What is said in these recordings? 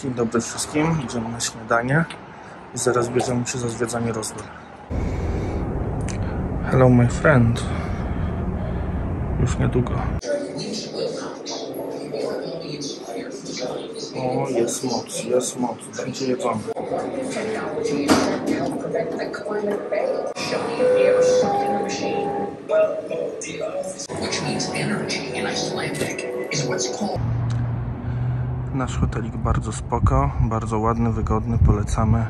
Dzień dobry wszystkim, idziemy na śniadanie i zaraz bierzemy się za zwiedzanie Roswell. Hello my friend. Już niedługo. O, jest moc, będzie jedzone. Nasz hotelik bardzo spoko, bardzo ładny, wygodny, polecamy.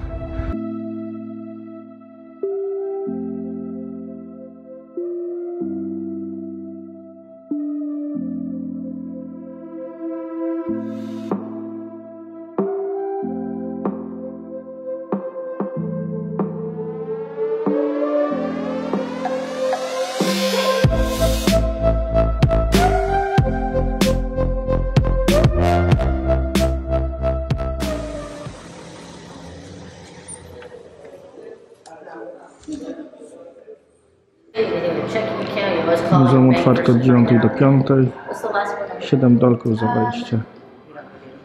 Muzeum otwarte od 9 do 5, 7 dolków za wejście.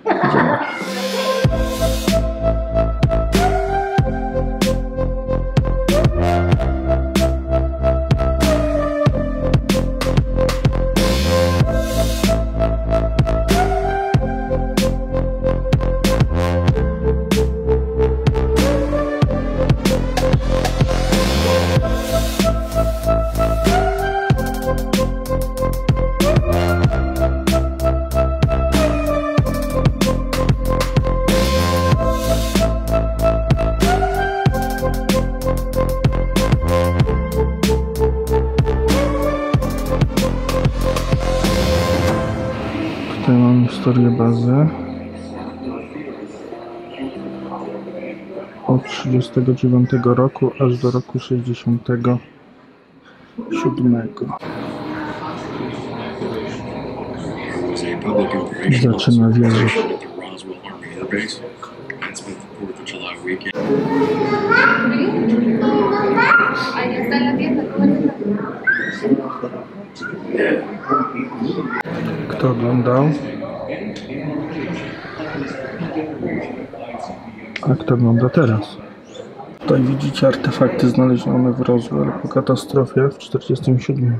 Idziemy. Tutaj mam historię bazy od 1939 roku aż do roku 1967. Zaczyna wierzyć. Kto oglądał? A kto ogląda teraz? Tutaj widzicie artefakty znalezione w Roswell po katastrofie w 1947.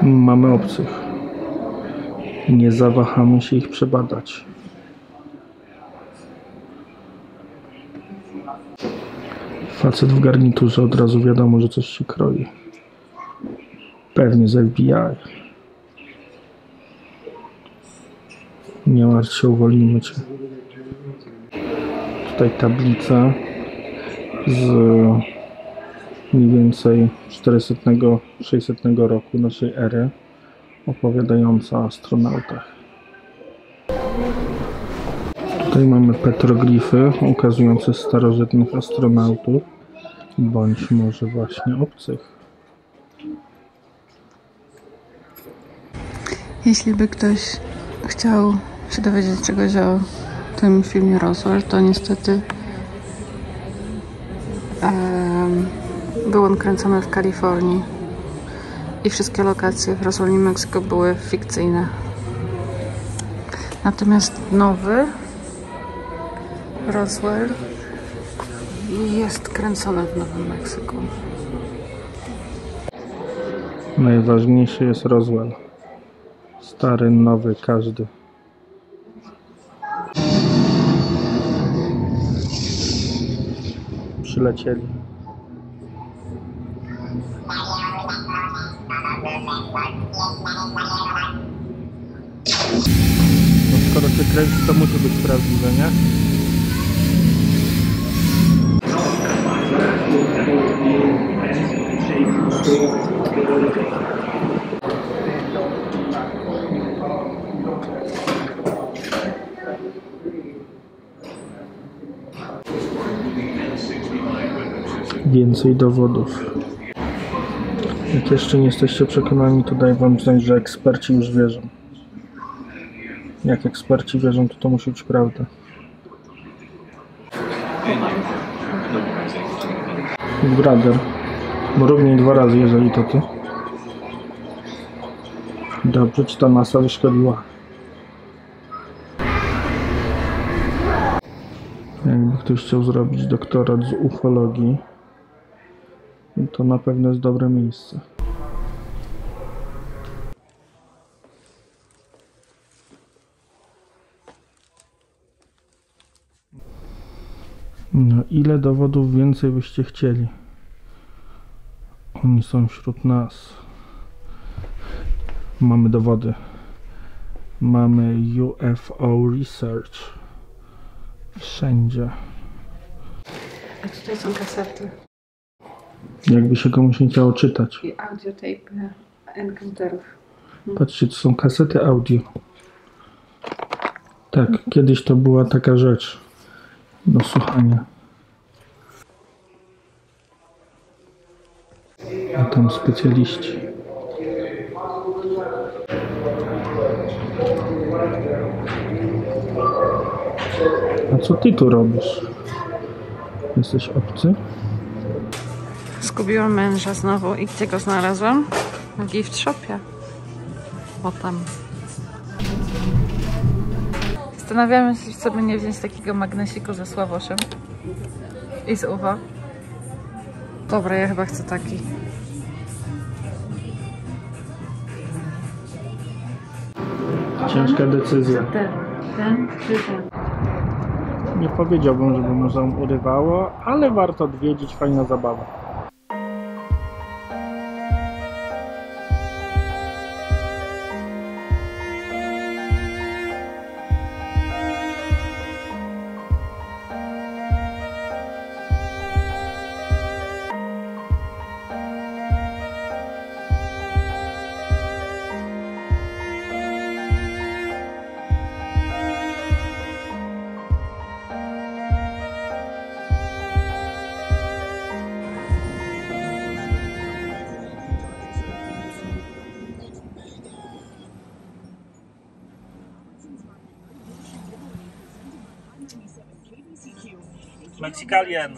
Mamy obcych. Nie zawahamy się ich przebadać. Facet w garniturze, od razu wiadomo, że coś się kroi. Pewnie z FBI. Nie martw się, uwolnimy cię. Tutaj tablica z mniej więcej 400-600 roku naszej ery, opowiadająca o astronautach. Tutaj mamy petroglify ukazujące starożytnych astronautów, bądź może właśnie obcych. Jeśli by ktoś chciał się dowiedzieć czegoś o tym filmie Roswell, to niestety był on kręcony w Kalifornii i wszystkie lokacje w Roswell, New Mexico były fikcyjne. Natomiast nowy Roswell jest kręcony w Nowym Meksyku. Najważniejszy jest Roswell. Stary, nowy, każdy. Przylecieli. No skoro się kręci, to musi być prawdziwe, nie? Więcej dowodów. Jak jeszcze nie jesteście przekonani, to daj wam znać, że eksperci już wierzą. Jak eksperci wierzą, to musi być prawda. Brother, mrug mnie 2 razy, jeżeli to ty. Dobrze ci ta masa wyszkoliła. Jakby ktoś chciał zrobić doktorat z ufologii, to na pewno jest dobre miejsce. No, ile dowodów więcej byście chcieli? Oni są wśród nas. Mamy dowody. Mamy UFO Research. Wszędzie. A tutaj są kasety. Jakby się komuś nie chciało czytać. I audiotape encounterów. Patrzcie, to są kasety audio. Tak, kiedyś to była taka rzecz do słuchania. A tam specjaliści. A co ty tu robisz? Jesteś obcy? Zgubiłam męża znowu i gdzie go znalazłam? W gift shopie. O tam. Zastanawiamy się, co by nie wziąć takiego magnesiku ze Sławoszem. I z uwa. Dobra, ja chyba chcę taki. Ciężka decyzja. Ten czy ten? Nie powiedziałbym, żeby muzeum urywało, ale warto odwiedzić, fajna zabawa. Mexicalian.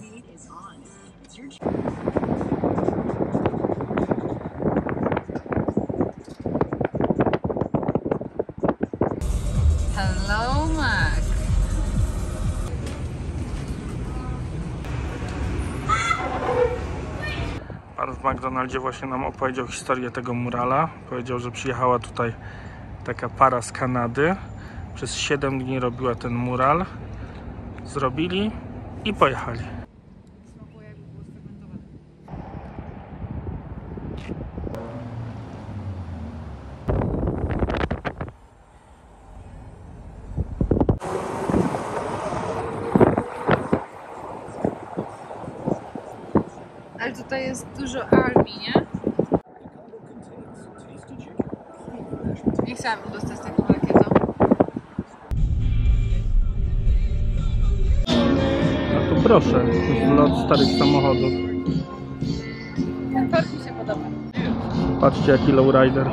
Hello, Mac. Pan w McDonaldzie właśnie nam opowiedział historię tego murala. Powiedział, że przyjechała tutaj taka para z Kanady. Przez 7 dni robiła ten mural. Zrobili i pojechali. Ale tutaj jest dużo armii, nie? Nie chciałabym dostać taką rakietą. A tu proszę, to jest lot starych samochodów. Ten park mi się podoba. Patrzcie, jaki lowrider.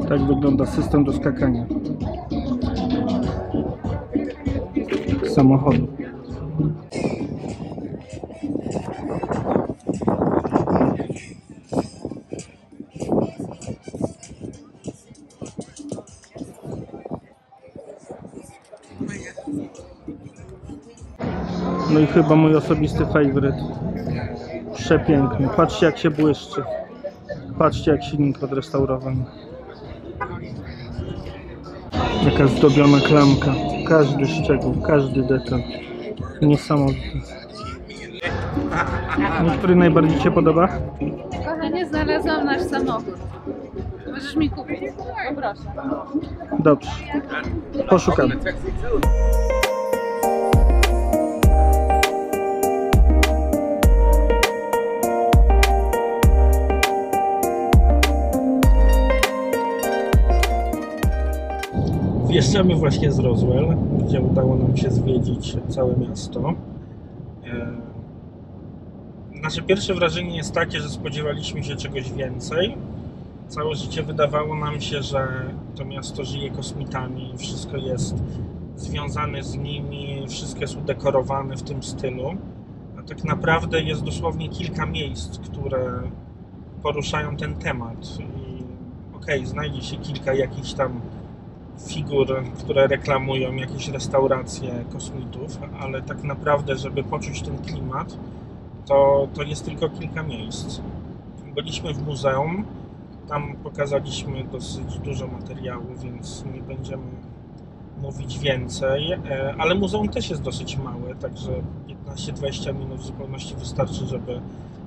Tak wygląda system do skakania samochodu. No i chyba mój osobisty faworyt. Przepiękny. Patrzcie, jak się błyszczy. Patrzcie, jak silnik odrestaurowany. Jaka zdobiona klamka. Każdy szczegół, każdy detal. Niesamowity. Który najbardziej Cię podoba? Kochanie, znalazłam nasz samochód. Możesz mi kupić? O, proszę. Dobrze. Poszukamy. Wjeżdżamy właśnie z Roswell, gdzie udało nam się zwiedzić całe miasto. Nasze pierwsze wrażenie jest takie, że spodziewaliśmy się czegoś więcej. Całe życie wydawało nam się, że to miasto żyje kosmitami, wszystko jest związane z nimi, wszystko jest udekorowane w tym stylu. A tak naprawdę jest dosłownie kilka miejsc, które poruszają ten temat. I okej, znajdzie się kilka jakichś tam figur, które reklamują jakieś restauracje kosmitów, ale tak naprawdę, żeby poczuć ten klimat, to jest tylko kilka miejsc. Byliśmy w muzeum, tam pokazaliśmy dosyć dużo materiału, więc nie będziemy mówić więcej, ale muzeum też jest dosyć małe, także 15-20 minut w zupełności wystarczy,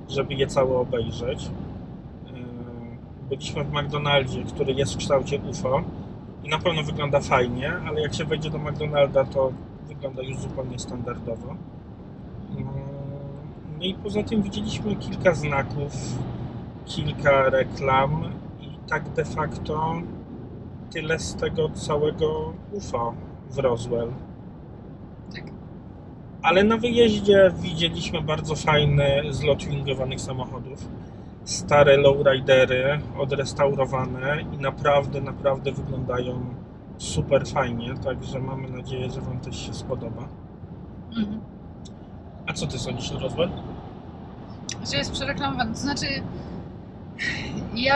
żeby je całe obejrzeć. Byliśmy w McDonaldzie, który jest w kształcie UFO i na pewno wygląda fajnie, ale jak się wejdzie do McDonalda, to wygląda już zupełnie standardowo. No i poza tym widzieliśmy kilka znaków, kilka reklam i tak de facto tyle z tego całego UFO w Roswell. Tak. Ale na wyjeździe widzieliśmy bardzo fajny zlot wingowanych samochodów. Stare lowridery, odrestaurowane i naprawdę wyglądają super fajnie, także mamy nadzieję, że Wam też się spodoba. A co Ty sądzisz o Roswell? Że jest przereklamowany. To znaczy, ja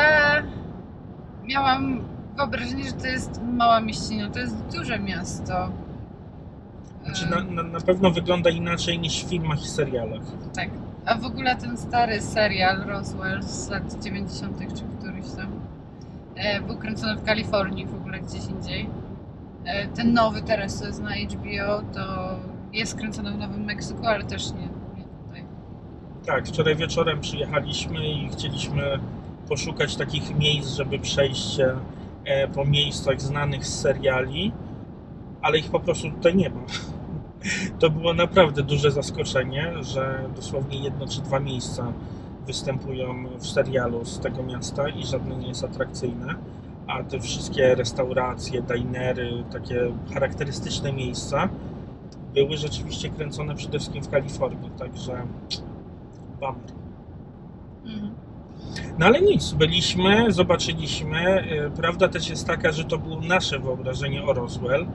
miałam wyobrażenie, że to jest mała mieścina, to jest duże miasto. Znaczy na pewno wygląda inaczej niż w filmach i serialach. Tak. A w ogóle ten stary serial Roswell z lat 90. czy któryś tam był kręcony w Kalifornii, w ogóle gdzieś indziej. Ten nowy teraz, co jest na HBO, to jest kręcony w Nowym Meksyku, ale też nie tutaj. Tak, wczoraj wieczorem przyjechaliśmy i chcieliśmy poszukać takich miejsc, żeby przejść się po miejscach znanych z seriali, ale ich po prostu tutaj nie ma. To było naprawdę duże zaskoczenie, że dosłownie 1 czy 2 miejsca występują w serialu z tego miasta i żadne nie jest atrakcyjne, a te wszystkie restauracje, dinery, takie charakterystyczne miejsca były rzeczywiście kręcone przede wszystkim w Kalifornii, także bummer. No ale nic, byliśmy, zobaczyliśmy. Prawda też jest taka, że to było nasze wyobrażenie o Roswell,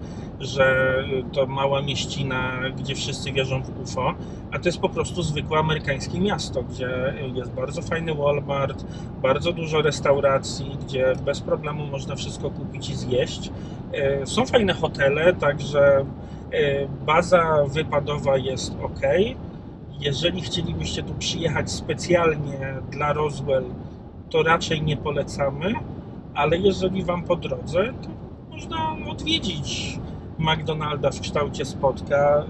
że to mała mieścina, gdzie wszyscy wierzą w UFO, a to jest po prostu zwykłe amerykańskie miasto, gdzie jest bardzo fajny Walmart, bardzo dużo restauracji, gdzie bez problemu można wszystko kupić i zjeść. Są fajne hotele, także baza wypadowa jest ok. Jeżeli chcielibyście tu przyjechać specjalnie dla Roswell, to raczej nie polecamy, ale jeżeli Wam po drodze, to można odwiedzić McDonalda w kształcie spotka,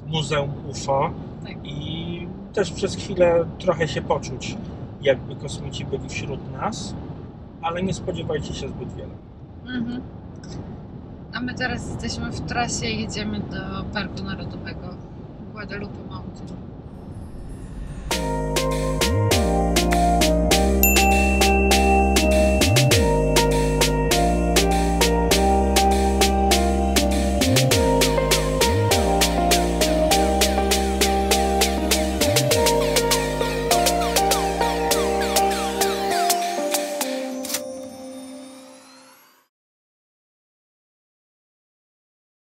Muzeum UFO i też przez chwilę trochę się poczuć, jakby kosmici byli wśród nas, ale nie spodziewajcie się zbyt wiele. A my teraz jesteśmy w trasie i jedziemy do Parku Narodowego Guadalupe Mountain.